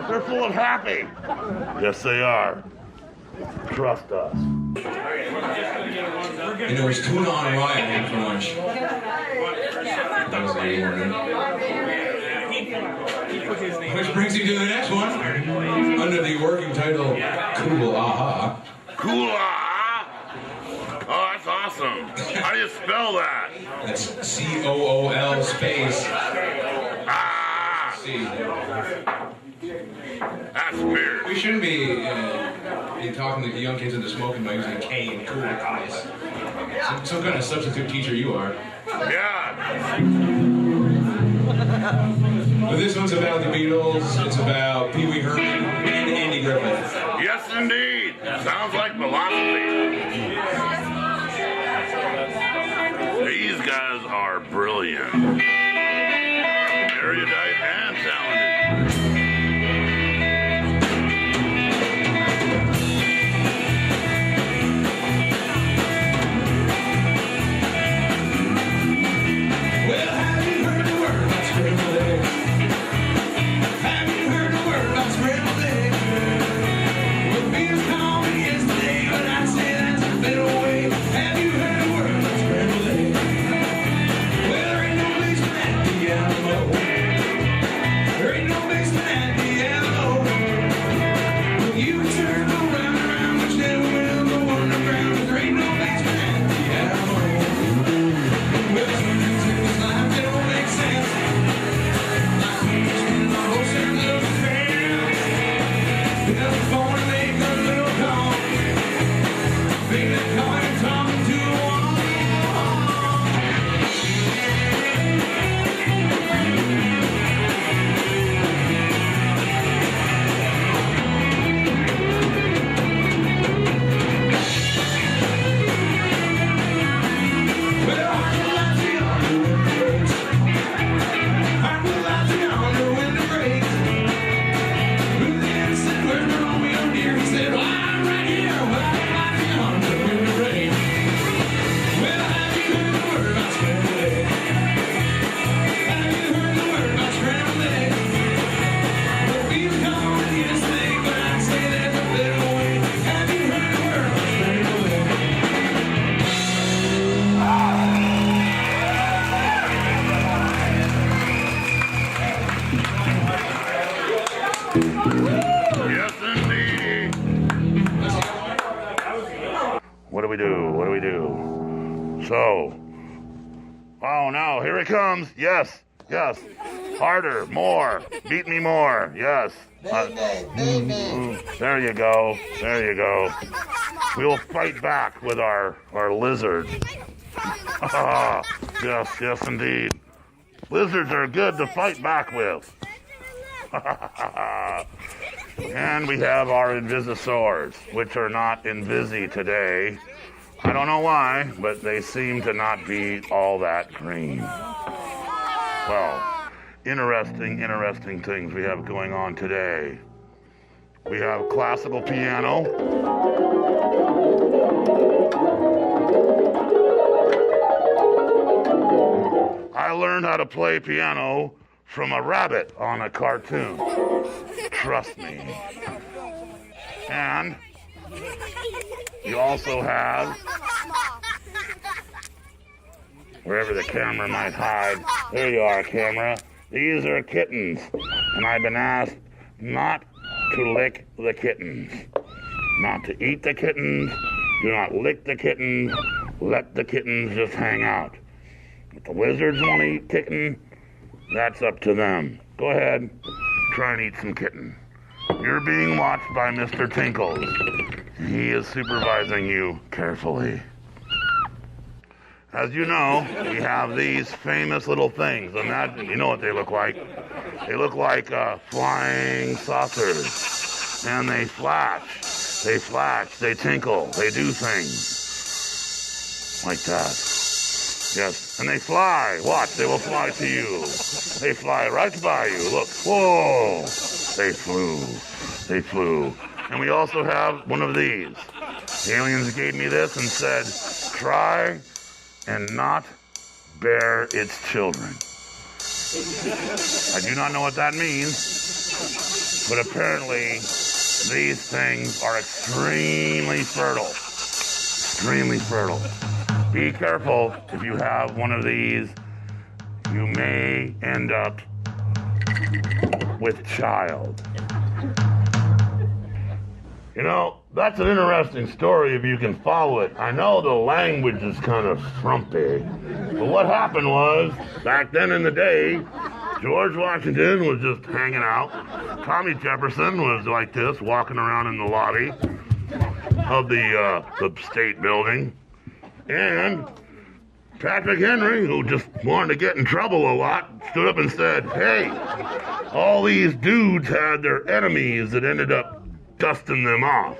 They're full of happy. Yes, they are. Trust us. And it was tuna on rye I had for lunch. That was very important. Which brings you to the next one. Under the working title, Cool Aha. Cool aha. Oh, that's awesome. How do you spell that? That's C-O-O-L space Ah, C. that's weird. We shouldn't be talking to the young kids into smoking by using K and cool guys. Some kind of substitute teacher you are. Yeah. But this one's about the Beatles. It's about Pee Wee Herman and Andy Griffith. Yes, indeed. Sounds like philosophy. These guys are brilliant. Erudite and talented. Well, have you heard the word about scrambled eggs? Have you heard the word about scrambled eggs? Well, beers called me yesterday, but I say that's a bit away. Have you heard the word about scrambled eggs? Well, there ain't no basement at the Alamo. There ain't no basement at the Alamo. Well, you can turn around, which never will go underground. There ain't no basement at the Alamo. Well, some things in this life, they don't make sense. Like spending my whole certain little friends. Because I'm born to make a little call. Baby, call you talking to a wall. Well, I will out the under when the breaks. I will out the under when the breaks. Who then said, where's my Romeo dear? He said, well, I'm right here. Well, I will out the under when the breaks. Well, have you heard the word about scrambled eggs? Have you heard the word about scrambled eggs? Well, we've come to yesterday, but I say there's a better way. Have you heard the word about scrambled eggs? Yes, indeed. What do we do? What do we do? So, oh no, here it comes. Yes, yes. Harder, more. Beat me more. Yes. There you go. There you go. We'll fight back with our lizard. Yes, yes, indeed. Lizards are good to fight back with. And we have our Invisisaurs, which are not Invisi today. I don't know why, but they seem to not be all that green. Well, interesting things we have going on today. We have classical piano. I learned how to play piano from a rabbit on a cartoon. Trust me. And you also have, wherever the camera might hide, there you are, camera. These are kittens, and I've been asked not to lick the kittens, not to eat the kittens, do not lick the kittens, let the kittens just hang out. If the lizards want to eat kitten, that's up to them. Go ahead, try and eat some kitten. You're being watched by Mr. Tinkles. He is supervising you carefully. As you know, we have these famous little things. Imagine, you know what they look like. They look like flying saucers. And they flash, they tinkle, they do things. Like that. Yes, and they fly. Watch, they will fly to you. They fly right by you. Look, whoa. They flew. And we also have one of these. The aliens gave me this and said, try and not bear its children. I do not know what that means, but apparently these things are extremely fertile. Extremely fertile. Be careful if you have one of these. You may end up with child. You know, that's an interesting story if you can follow it. I know the language is kind of frumpy, but what happened was, back then in the day, George Washington was just hanging out. Tommy Jefferson was like this, walking around in the lobby of the state building. And Patrick Henry, who just wanted to get in trouble a lot, stood up and said, hey, all these dudes had their enemies that ended up dusting them off.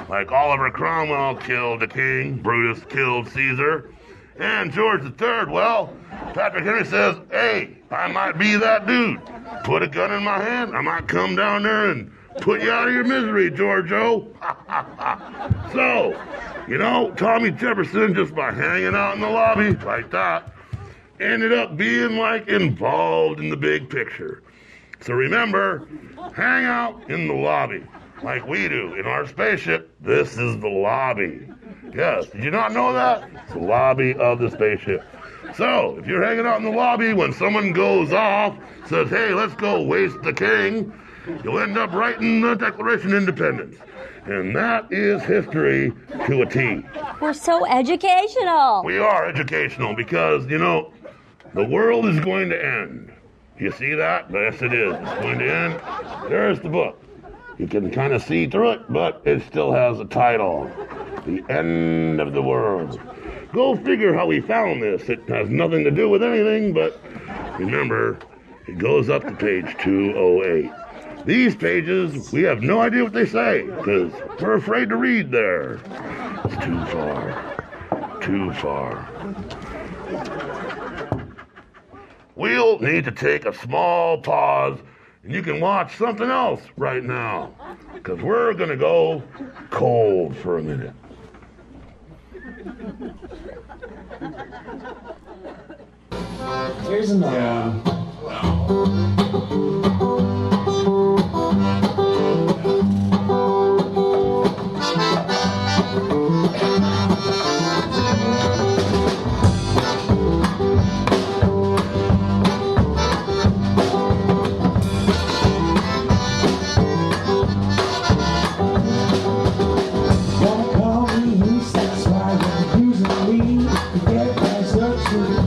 Like Oliver Cromwell killed the king, Brutus killed Caesar, and George III, well, Patrick Henry says, hey, I might be that dude. Put a gun in my hand, I might come down there and put you out of your misery, George-O. So, you know, Tommy Jefferson, just by hanging out in the lobby like that, ended up being like involved in the big picture. So remember, hang out in the lobby like we do in our spaceship. This is the lobby. Yes, did you not know that? It's the lobby of the spaceship. So, if you're hanging out in the lobby when someone goes off, says, hey, let's go waste the king, you'll end up writing the Declaration of Independence. And that is history to a T. We're so educational. We are educational because, you know, the world is going to end. You see that? Yes, it is. It's going to end. There's the book. You can kind of see through it, but it still has a title. The End of the World. Go figure how we found this. It has nothing to do with anything, but remember, it goes up to page 208. These pages, we have no idea what they say, because we're afraid to read there. It's too far. Too far. We'll need to take a small pause, and you can watch something else right now, because we're going to go cold for a minute. Here's another one. Don't call me east, that's why I'm using weed to get past the truth.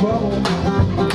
trouble.